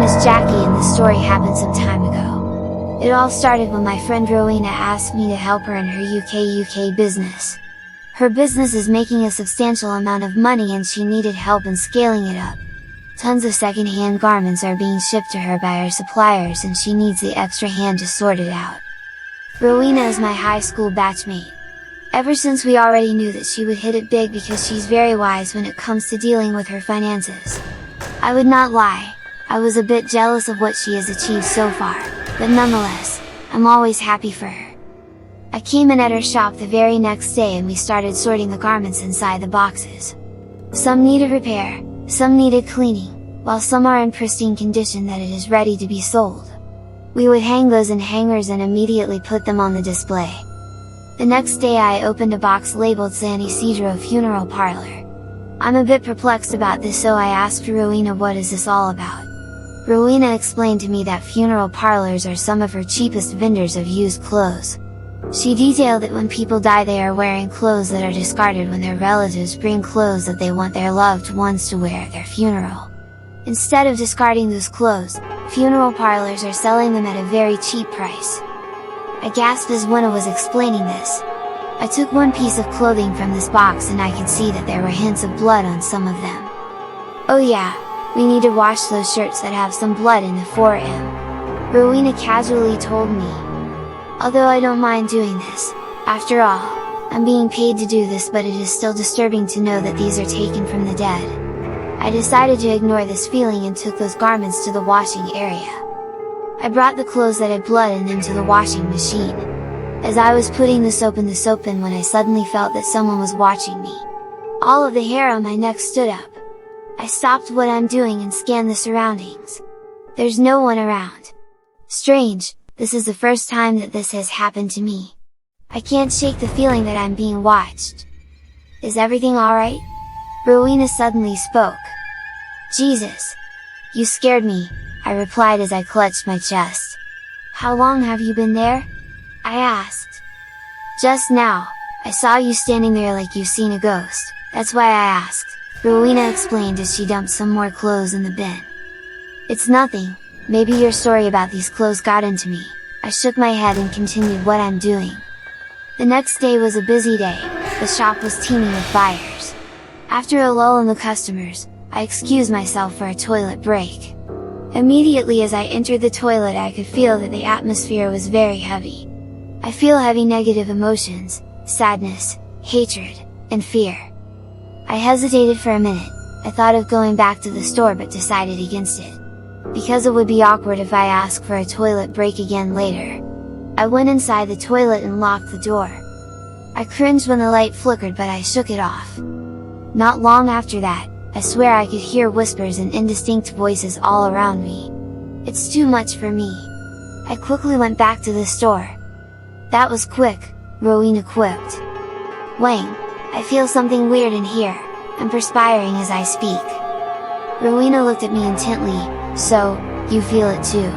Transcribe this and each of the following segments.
is Jackie and this story happened some time ago. It all started when my friend Rowena asked me to help her in her Ukay Ukay business. Her business is making a substantial amount of money and she needed help in scaling it up. Tons of second-hand garments are being shipped to her by her suppliers and she needs the extra hand to sort it out. Rowena is my high school batchmate. Ever since we already knew that she would hit it big because she's very wise when it comes to dealing with her finances. I would not lie, I was a bit jealous of what she has achieved so far, but nonetheless, I'm always happy for her. I came in at her shop the very next day and we started sorting the garments inside the boxes. Some needed repair, some needed cleaning, while some are in pristine condition that it is ready to be sold. We would hang those in hangers and immediately put them on the display. The next day I opened a box labeled San Isidro Funeral Parlor. I'm a bit perplexed about this, so I asked Rowena what is this all about. Rowena explained to me that funeral parlors are some of her cheapest vendors of used clothes. She detailed that when people die they are wearing clothes that are discarded when their relatives bring clothes that they want their loved ones to wear at their funeral. Instead of discarding those clothes, funeral parlors are selling them at a very cheap price. I gasped as Rowena was explaining this. I took one piece of clothing from this box and I could see that there were hints of blood on some of them. "Oh yeah, we need to wash those shirts that have some blood in the forearm," Rowena casually told me. Although I don't mind doing this, after all, I'm being paid to do this, but it is still disturbing to know that these are taken from the dead. I decided to ignore this feeling and took those garments to the washing area. I brought the clothes that had blood in them to the washing machine. As I was putting the soap in when I suddenly felt that someone was watching me. All of the hair on my neck stood up. I stopped what I'm doing and scanned the surroundings. There's no one around. Strange, this is the first time that this has happened to me. I can't shake the feeling that I'm being watched. "Is everything alright?" Rowena suddenly spoke. "Jesus! You scared me," I replied as I clutched my chest. "How long have you been there?" I asked. "Just now, I saw you standing there like you've seen a ghost, that's why I asked," Rowena explained as she dumped some more clothes in the bin. "It's nothing, maybe your story about these clothes got into me," I shook my head and continued what I'm doing. The next day was a busy day, the shop was teeming with buyers. After a lull in the customers, I excused myself for a toilet break. Immediately as I entered the toilet I could feel that the atmosphere was very heavy. I feel heavy negative emotions, sadness, hatred, and fear. I hesitated for a minute, I thought of going back to the store but decided against it. Because it would be awkward if I asked for a toilet break again later. I went inside the toilet and locked the door. I cringed when the light flickered but I shook it off. Not long after that, I swear I could hear whispers and indistinct voices all around me. It's too much for me. I quickly went back to the store. "That was quick," Rowena quipped. "Wang, I feel something weird in here, I'm perspiring as I speak." Rowena looked at me intently. "So, you feel it too?"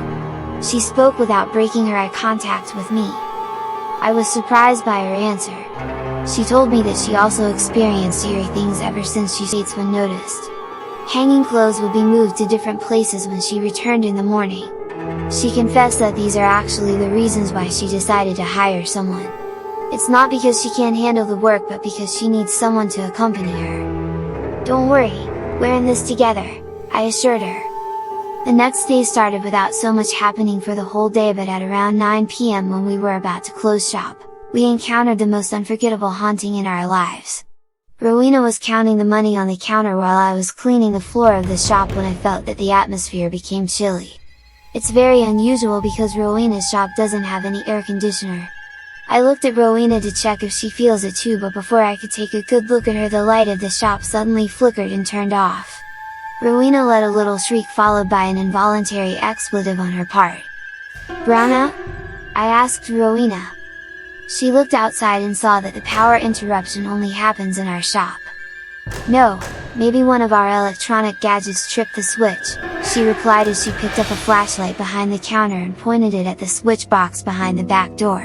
She spoke without breaking her eye contact with me. I was surprised by her answer. She told me that she also experienced eerie things ever since she states when noticed. Hanging clothes would be moved to different places when she returned in the morning. She confessed that these are actually the reasons why she decided to hire someone. It's not because she can't handle the work but because she needs someone to accompany her. "Don't worry, we're in this together," I assured her. The next day started without so much happening for the whole day, but at around 9 PM when we were about to close shop, we encountered the most unforgettable haunting in our lives. Rowena was counting the money on the counter while I was cleaning the floor of the shop when I felt that the atmosphere became chilly. It's very unusual because Rowena's shop doesn't have any air conditioner. I looked at Rowena to check if she feels it too, but before I could take a good look at her the light of the shop suddenly flickered and turned off. Rowena let a little shriek followed by an involuntary expletive on her part. "Brownout?" I asked Rowena. She looked outside and saw that the power interruption only happens in our shop. "No, maybe one of our electronic gadgets tripped the switch," she replied as she picked up a flashlight behind the counter and pointed it at the switch box behind the back door.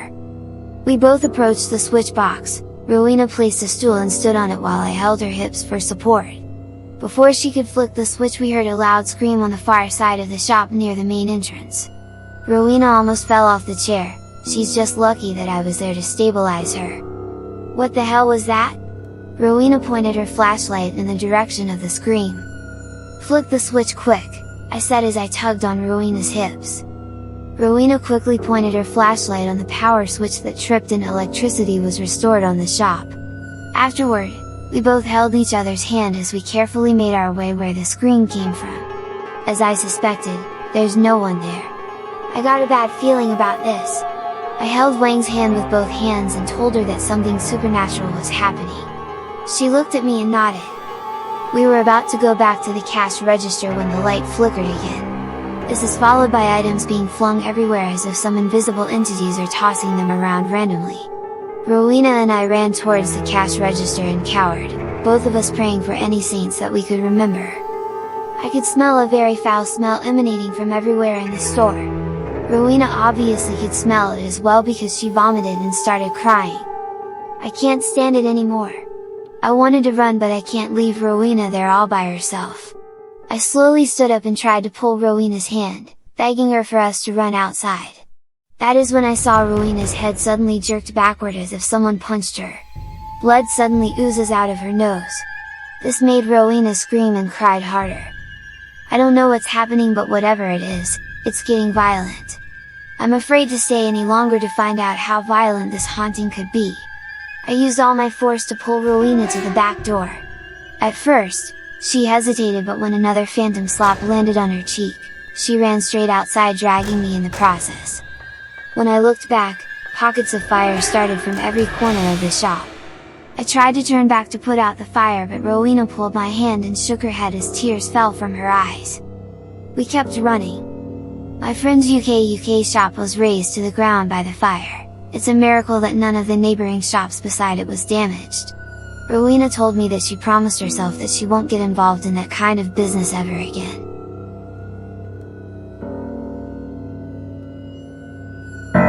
We both approached the switch box. Rowena placed a stool and stood on it while I held her hips for support. Before she could flick the switch, we heard a loud scream on the far side of the shop near the main entrance. Rowena almost fell off the chair. She's just lucky that I was there to stabilize her. What the hell was that? Rowena pointed her flashlight in the direction of the scream. Flick the switch quick, I said as I tugged on Rowena's hips. Rowena quickly pointed her flashlight on the power switch that tripped and electricity was restored on the shop. Afterward, we both held each other's hand as we carefully made our way where the scream came from. As I suspected, there's no one there. I got a bad feeling about this. I held Wang's hand with both hands and told her that something supernatural was happening. She looked at me and nodded. We were about to go back to the cash register when the light flickered again. This is followed by items being flung everywhere as if some invisible entities are tossing them around randomly. Rowena and I ran towards the cash register and cowered, both of us praying for any saints that we could remember. I could smell a very foul smell emanating from everywhere in the store. Rowena obviously could smell it as well because she vomited and started crying. I can't stand it anymore. I wanted to run, but I can't leave Rowena there all by herself. I slowly stood up and tried to pull Rowena's hand, begging her for us to run outside. That is when I saw Rowena's head suddenly jerked backward as if someone punched her. Blood suddenly oozes out of her nose. This made Rowena scream and cried harder. I don't know what's happening, but whatever it is, it's getting violent. I'm afraid to stay any longer to find out how violent this haunting could be. I used all my force to pull Rowena to the back door. At first, she hesitated, but when another phantom slap landed on her cheek, she ran straight outside, dragging me in the process. When I looked back, pockets of fire started from every corner of the shop. I tried to turn back to put out the fire, but Rowena pulled my hand and shook her head as tears fell from her eyes. We kept running. My friend's Ukay Ukay shop was razed to the ground by the fire. It's a miracle that none of the neighboring shops beside it was damaged. Rowena told me that she promised herself that she won't get involved in that kind of business ever again.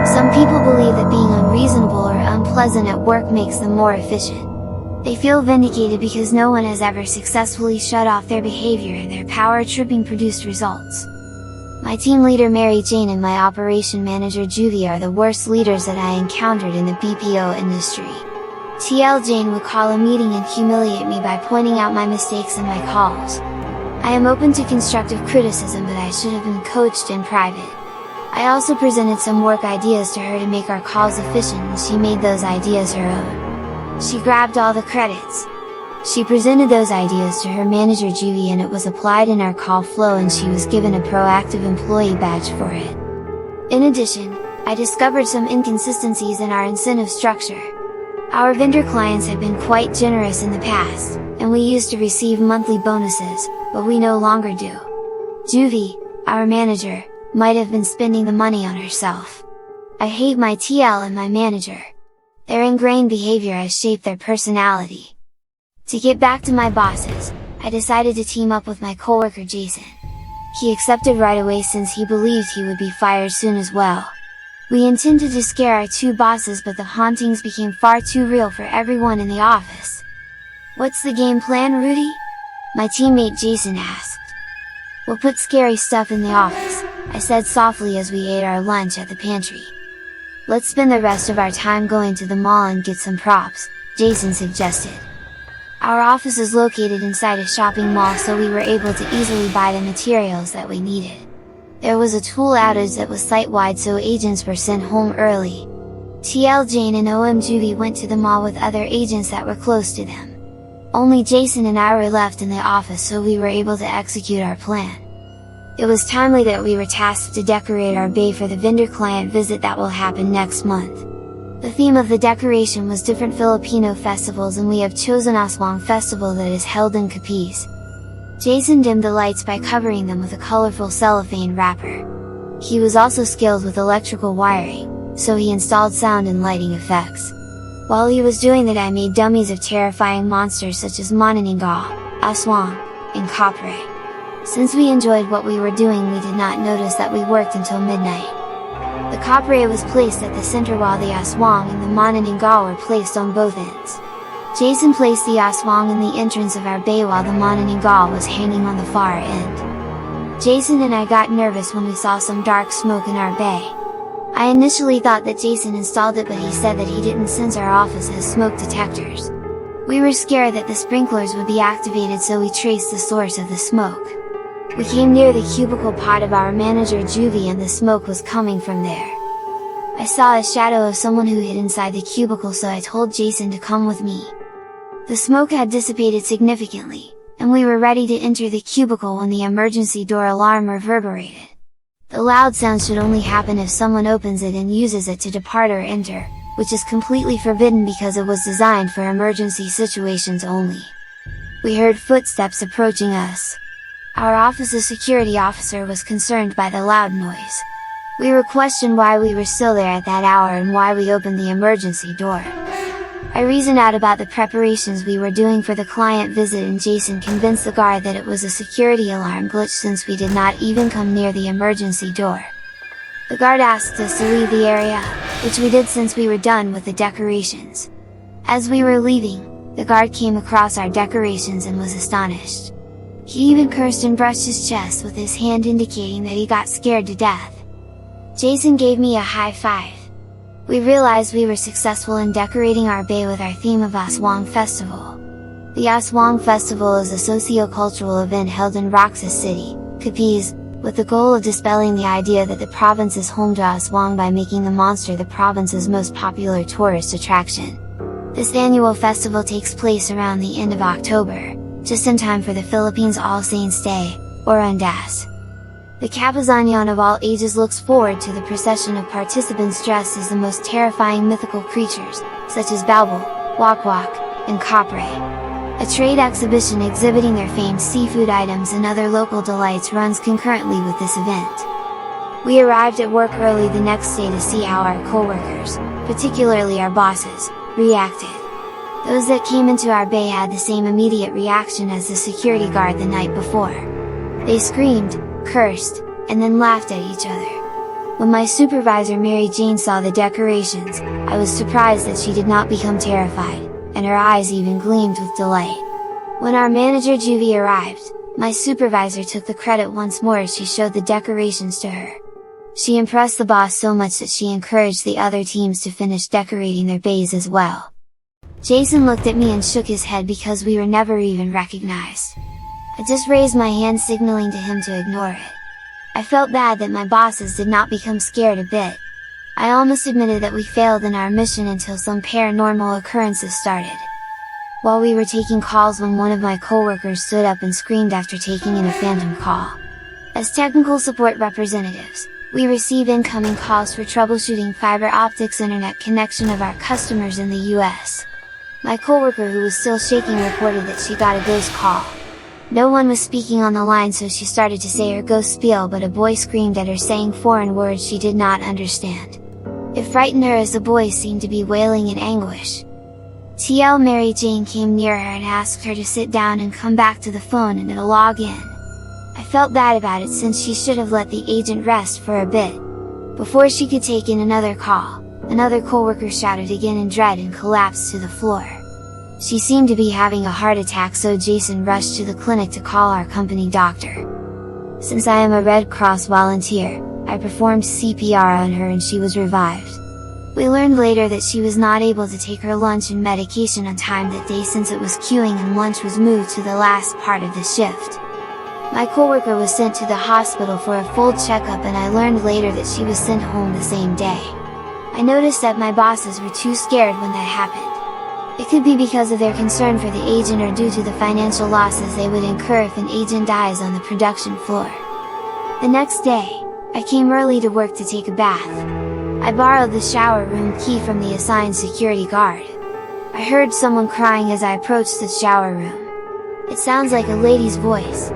Some people believe that being unreasonable or unpleasant at work makes them more efficient. They feel vindicated because no one has ever successfully shut off their behavior, and their power-tripping produced results. My team leader Mary Jane and my operation manager Juvie are the worst leaders that I encountered in the BPO industry. TL Jane would call a meeting and humiliate me by pointing out my mistakes in my calls. I am open to constructive criticism, but I should have been coached in private. I also presented some work ideas to her to make our calls efficient, and she made those ideas her own. She grabbed all the credits. She presented those ideas to her manager Juvie, and it was applied in our call flow, and she was given a proactive employee badge for it. In addition, I discovered some inconsistencies in our incentive structure. Our vendor clients have been quite generous in the past, and we used to receive monthly bonuses, but we no longer do. Juvie, our manager, might have been spending the money on herself. I hate my TL and my manager. Their ingrained behavior has shaped their personality. To get back to my bosses, I decided to team up with my coworker Jason. He accepted right away since he believed he would be fired soon as well. We intended to scare our two bosses, but the hauntings became far too real for everyone in the office. "What's the game plan, Rudy?" my teammate Jason asked. "We'll put scary stuff in the office," I said softly as we ate our lunch at the pantry. "Let's spend the rest of our time going to the mall and get some props," Jason suggested. Our office is located inside a shopping mall, so we were able to easily buy the materials that we needed. There was a tool outage that was site-wide, so agents were sent home early. TL Jane and OM Juvie went to the mall with other agents that were close to them. Only Jason and I were left in the office, so we were able to execute our plan. It was timely that we were tasked to decorate our bay for the vendor client visit that will happen next month. The theme of the decoration was different Filipino festivals, and we have chosen Aswang Festival that is held in Capiz. Jason dimmed the lights by covering them with a colorful cellophane wrapper. He was also skilled with electrical wiring, so he installed sound and lighting effects. While he was doing that, I made dummies of terrifying monsters such as Manananggal, Aswang, and Capre. Since we enjoyed what we were doing, we did not notice that we worked until midnight. The Capre was placed at the center while the Aswang and the Manananggal were placed on both ends. Jason placed the aswang in the entrance of our bay while the mrnightmare was hanging on the far end. Jason and I got nervous when we saw some dark smoke in our bay. I initially thought that Jason installed it, but he said that he didn't since our office has smoke detectors. We were scared that the sprinklers would be activated, so we traced the source of the smoke. We came near the cubicle pod of our manager Juvie and the smoke was coming from there. I saw a shadow of someone who hid inside the cubicle, so I told Jason to come with me. The smoke had dissipated significantly, and we were ready to enter the cubicle when the emergency door alarm reverberated. The loud sound should only happen if someone opens it and uses it to depart or enter, which is completely forbidden because it was designed for emergency situations only. We heard footsteps approaching us. Our office's security officer was concerned by the loud noise. We were questioned why we were still there at that hour and why we opened the emergency door. I reasoned out about the preparations we were doing for the client visit, and Jason convinced the guard that it was a security alarm glitch since we did not even come near the emergency door. The guard asked us to leave the area, which we did since we were done with the decorations. As we were leaving, the guard came across our decorations and was astonished. He even cursed and brushed his chest with his hand, indicating that he got scared to death. Jason gave me a high five. We realized we were successful in decorating our bay with our theme of Aswang Festival. The Aswang Festival is a socio-cultural event held in Roxas City, Capiz, with the goal of dispelling the idea that the province is home to Aswang by making the monster the province's most popular tourist attraction. This annual festival takes place around the end of October, just in time for the Philippines All Saints Day, or Undas. The Kapazanyan of all ages looks forward to the procession of participants dressed as the most terrifying mythical creatures, such as Balbal, Wakwak, and Kapre. A trade exhibition exhibiting their famed seafood items and other local delights runs concurrently with this event. We arrived at work early the next day to see how our co-workers, particularly our bosses, reacted. Those that came into our bay had the same immediate reaction as the security guard the night before. They screamed, cursed, and then laughed at each other. When my supervisor Mary Jane saw the decorations, I was surprised that she did not become terrified, and her eyes even gleamed with delight. When our manager Juvie arrived, my supervisor took the credit once more as she showed the decorations to her. She impressed the boss so much that she encouraged the other teams to finish decorating their bays as well. Jason looked at me and shook his head because we were never even recognized. I just raised my hand, signaling to him to ignore it. I felt bad that my bosses did not become scared a bit. I almost admitted that we failed in our mission until some paranormal occurrences started. While we were taking calls, when one of my coworkers stood up and screamed after taking in a phantom call. As technical support representatives, we receive incoming calls for troubleshooting fiber optics internet connection of our customers in the US. My coworker, who was still shaking, reported that she got a ghost call. No one was speaking on the line, so she started to say her ghost spiel, but a boy screamed at her saying foreign words she did not understand. It frightened her as the boy seemed to be wailing in anguish. TL Mary Jane came near her and asked her to sit down and come back to the phone and to log in. I felt bad about it since she should have let the agent rest for a bit. Before she could take in another call, another coworker shouted again in dread and collapsed to the floor. She seemed to be having a heart attack, so Jason rushed to the clinic to call our company doctor. Since I am a Red Cross volunteer, I performed CPR on her and she was revived. We learned later that she was not able to take her lunch and medication on time that day since it was queuing and lunch was moved to the last part of the shift. My coworker was sent to the hospital for a full checkup, and I learned later that she was sent home the same day. I noticed that my bosses were too scared when that happened. It could be because of their concern for the agent or due to the financial losses they would incur if an agent dies on the production floor. The next day, I came early to work to take a bath. I borrowed the shower room key from the assigned security guard. I heard someone crying as I approached the shower room. It sounds like a lady's voice.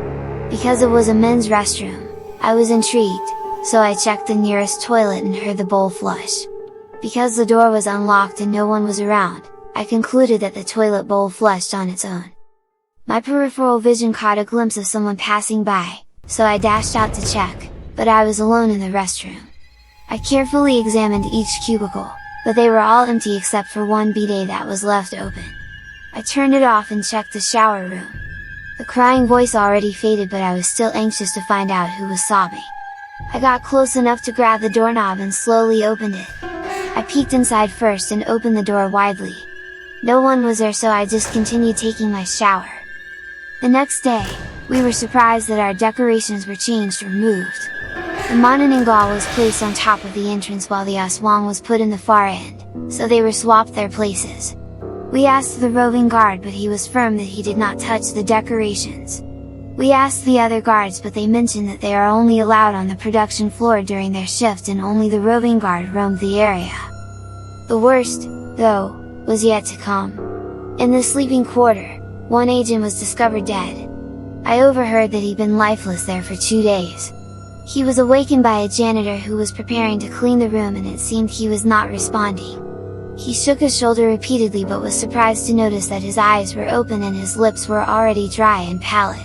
Because it was a men's restroom, I was intrigued, so I checked the nearest toilet and heard the bowl flush. Because the door was unlocked and no one was around, I concluded that the toilet bowl flushed on its own. My peripheral vision caught a glimpse of someone passing by, so I dashed out to check, but I was alone in the restroom. I carefully examined each cubicle, but they were all empty except for one bidet that was left open. I I turned it off and checked the shower room. The crying voice already faded, but I was still anxious to find out who was sobbing. I got close enough to grab the doorknob and slowly opened it. I peeked inside first and opened the door widely. No one was there, so I just continued taking my shower. The next day, we were surprised that our decorations were changed or moved. The mrnightmare was placed on top of the entrance while the aswang was put in the far end, so they were swapped their places. We asked the roving guard, but he was firm that he did not touch the decorations. We asked the other guards, but they mentioned that they are only allowed on the production floor during their shift and only the roving guard roamed the area. The worst, though, was yet to come. In the sleeping quarter, one agent was discovered dead. I overheard that he'd been lifeless there for 2 days. He was awakened by a janitor who was preparing to clean the room, and it seemed he was not responding. He shook his shoulder repeatedly, but was surprised to notice that his eyes were open and his lips were already dry and pallid.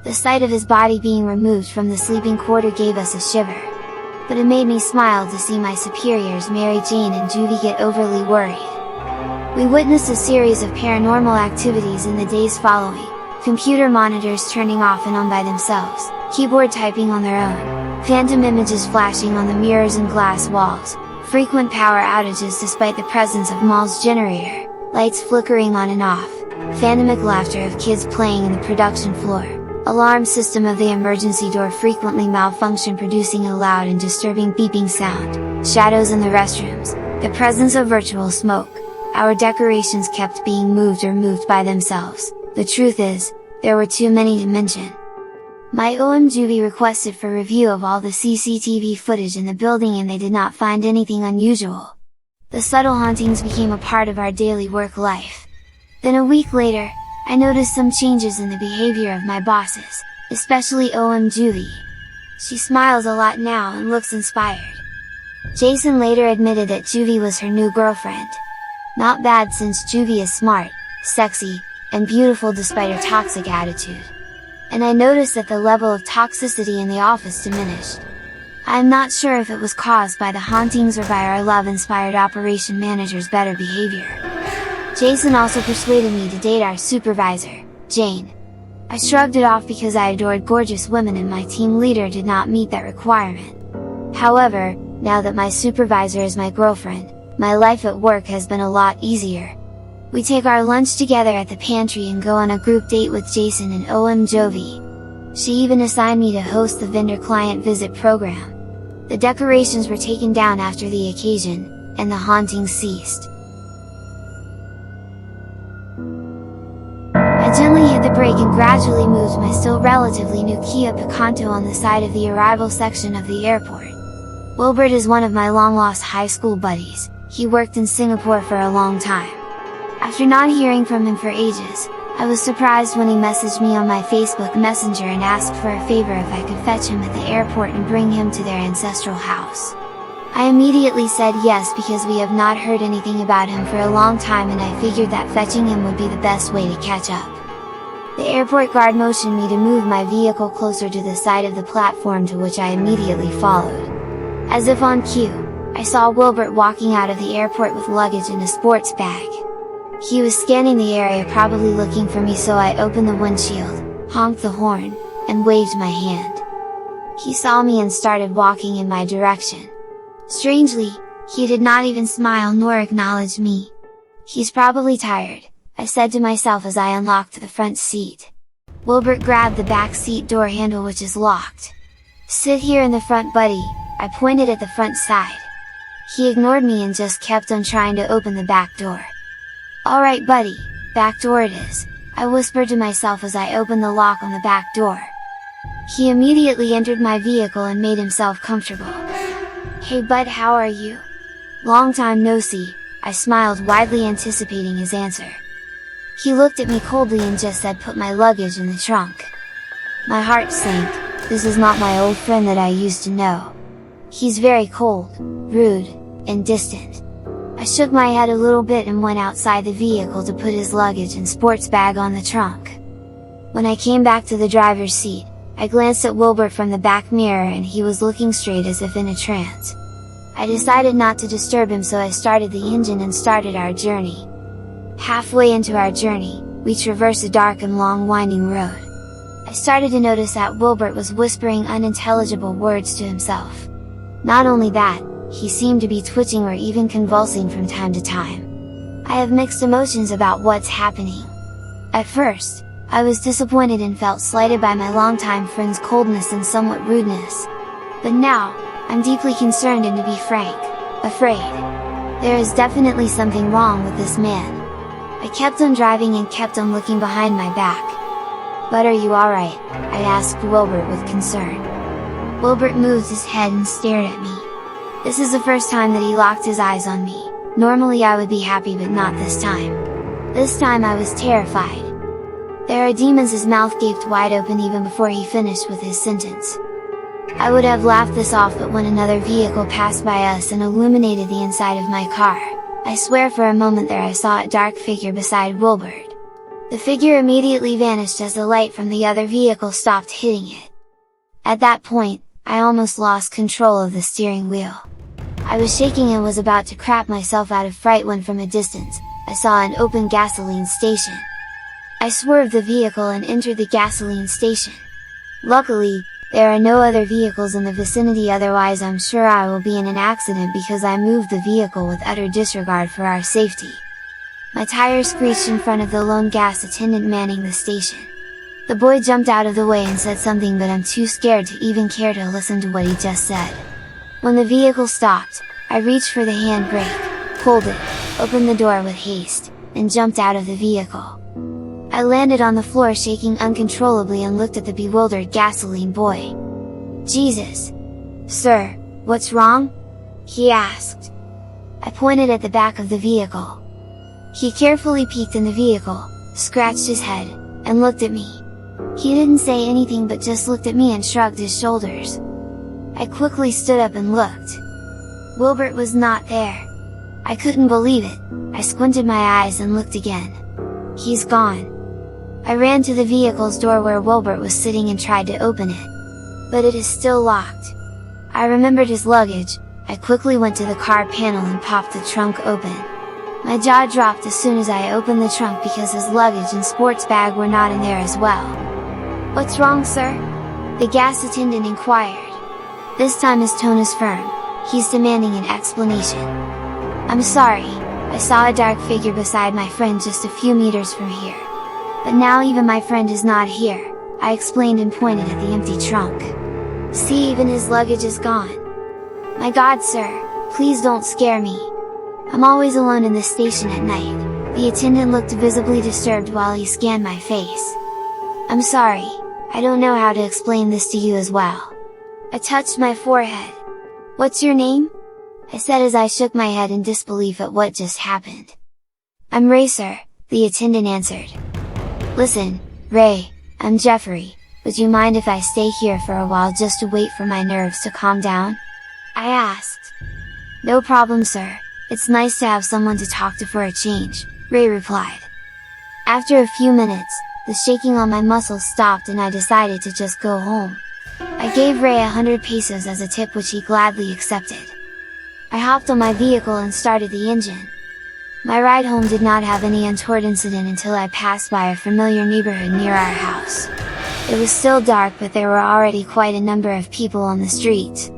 The sight of his body being removed from the sleeping quarter gave us a shiver. But it made me smile to see my superiors Mary Jane and Juvie get overly worried. We witnessed a series of paranormal activities in the days following: computer monitors turning off and on by themselves, keyboard typing on their own, phantom images flashing on the mirrors and glass walls, frequent power outages despite the presence of mall's generator, lights flickering on and off, phantomic laughter of kids playing in the production floor, alarm system of the emergency door frequently malfunction producing a loud and disturbing beeping sound, shadows in the restrooms, the presence of virtual smoke. Our decorations kept being moved or moved by themselves. The truth is, there were too many to mention. My Juvie requested for review of all the CCTV footage in the building, and they did not find anything unusual. The subtle hauntings became a part of our daily work life. Then a week later, I noticed some changes in the behavior of my bosses, especially Juvie. She smiles a lot now and looks inspired. Jason later admitted that Juvie was her new girlfriend. Not bad, since Juvie is smart, sexy, and beautiful despite her toxic attitude. And I noticed that the level of toxicity in the office diminished. I'm not sure if it was caused by the hauntings or by our love-inspired operation manager's better behavior. Jason also persuaded me to date our supervisor, Jane. I shrugged it off because I adored gorgeous women and my team leader did not meet that requirement. However, now that my supervisor is my girlfriend, my life at work has been a lot easier. We take our lunch together at the pantry and go on a group date with Jason and Juvie. She even assigned me to host the vendor client visit program. The decorations were taken down after the occasion, and the hauntings ceased. I gently hit the brake and gradually moved my still relatively new Kia Picanto on the side of the arrival section of the airport. Wilbert is one of my long-lost high school buddies. He worked in Singapore for a long time. After not hearing from him for ages, I was surprised when he messaged me on my Facebook Messenger and asked for a favor if I could fetch him at the airport and bring him to their ancestral house. I immediately said yes, because we have not heard anything about him for a long time, and I figured that fetching him would be the best way to catch up. The airport guard motioned me to move my vehicle closer to the side of the platform, to which I immediately followed. As if on cue, I saw Wilbert walking out of the airport with luggage in a sports bag. He was scanning the area, probably looking for me, so I opened the windshield, honked the horn, and waved my hand. He saw me and started walking in my direction. Strangely, he did not even smile nor acknowledge me. He's probably tired, I said to myself as I unlocked the front seat. Wilbert grabbed the back seat door handle, which is locked. "Sit here in the front, buddy," I pointed at the front side. He ignored me and just kept on trying to open the back door. "Alright buddy, back door it is," I whispered to myself as I opened the lock on the back door. He immediately entered my vehicle and made himself comfortable. "Hey bud, how are you? Long time no see," I smiled widely, anticipating his answer. He looked at me coldly and just said, "Put my luggage in the trunk." My heart sank. This is not my old friend that I used to know. He's very cold, rude, and distant. I shook my head a little bit and went outside the vehicle to put his luggage and sports bag on the trunk. When I came back to the driver's seat, I glanced at Wilbert from the back mirror and he was looking straight as if in a trance. I decided not to disturb him, so I started the engine and started our journey. Halfway into our journey, we traversed a dark and long winding road. I started to notice that Wilbert was whispering unintelligible words to himself. Not only that, he seemed to be twitching or even convulsing from time to time. I have mixed emotions about what's happening. At first, I was disappointed and felt slighted by my longtime friend's coldness and somewhat rudeness. But now, I'm deeply concerned and, to be frank, afraid. There is definitely something wrong with this man. I kept on driving and kept on looking behind my back. "But are you alright?" I asked Wilbert with concern. Wilbert moved his head and stared at me. This is the first time that he locked his eyes on me. Normally I would be happy, but not this time. This time I was terrified. "There are demons." His mouth gaped wide open even before he finished with his sentence. I would have laughed this off, but when another vehicle passed by us and illuminated the inside of my car, I swear for a moment there I saw a dark figure beside Wilbert. The figure immediately vanished as the light from the other vehicle stopped hitting it. At that point, I almost lost control of the steering wheel. I was shaking and was about to crap myself out of fright when from a distance, I saw an open gasoline station. I swerved the vehicle and entered the gasoline station. Luckily, there are no other vehicles in the vicinity, otherwise I'm sure I will be in an accident because I moved the vehicle with utter disregard for our safety. My tire screeched in front of the lone gas attendant manning the station. The boy jumped out of the way and said something, but I'm too scared to even care to listen to what he just said. When the vehicle stopped, I reached for the handbrake, pulled it, opened the door with haste, and jumped out of the vehicle. I landed on the floor shaking uncontrollably and looked at the bewildered gasoline boy. "Jesus! Sir, what's wrong?" he asked. I pointed at the back of the vehicle. He carefully peeked in the vehicle, scratched his head, and looked at me. He didn't say anything but just looked at me and shrugged his shoulders. I quickly stood up and looked. Wilbert was not there. I couldn't believe it. I squinted my eyes and looked again. He's gone. I ran to the vehicle's door where Wilbert was sitting and tried to open it. But it is still locked. I remembered his luggage. I quickly went to the car panel and popped the trunk open. My jaw dropped as soon as I opened the trunk because his luggage and sports bag were not in there as well. "What's wrong, sir?" the gas attendant inquired. This time his tone is firm. He's demanding an explanation. "I'm sorry, I saw a dark figure beside my friend just a few meters from here. But now even my friend is not here," I explained and pointed at the empty trunk. "See, even his luggage is gone." "My God, sir, please don't scare me. I'm always alone in this station at night." The attendant looked visibly disturbed while he scanned my face. "I'm sorry, I don't know how to explain this to you as well." I touched my forehead. "What's your name?" I said as I shook my head in disbelief at what just happened. "I'm Ray, sir," the attendant answered. "Listen, Ray, I'm Jeffrey, would you mind if I stay here for a while just to wait for my nerves to calm down?" I asked. "No problem, sir, it's nice to have someone to talk to for a change," Ray replied. After a few minutes, the shaking on my muscles stopped and I decided to just go home. I gave Ray 100 pesos as a tip, which he gladly accepted. I hopped on my vehicle and started the engine. My ride home did not have any untoward incident until I passed by a familiar neighborhood near our house. It was still dark, but there were already quite a number of people on the streets.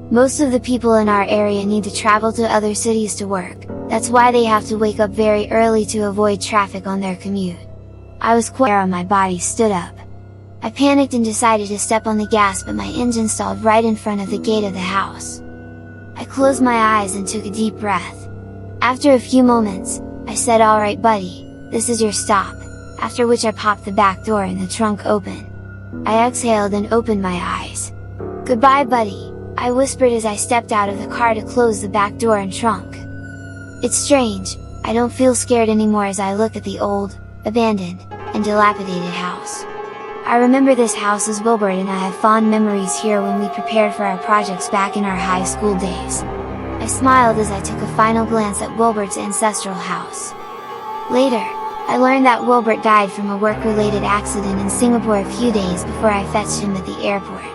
Most of the people in our area need to travel to other cities to work, that's why they have to wake up very early to avoid traffic on their commute. I was quite aware, my body stood up. I panicked and decided to step on the gas, but my engine stalled right in front of the gate of the house. I closed my eyes and took a deep breath. After a few moments, I said, "Alright buddy, this is your stop," after which I popped the back door and the trunk open. I exhaled and opened my eyes. "Goodbye buddy," I whispered as I stepped out of the car to close the back door and trunk. It's strange, I don't feel scared anymore as I look at the old, abandoned, and dilapidated house. I remember this house as Wilbert and I have fond memories here when we prepared for our projects back in our high school days. I smiled as I took a final glance at Wilbert's ancestral house. Later, I learned that Wilbert died from a work-related accident in Singapore a few days before I fetched him at the airport.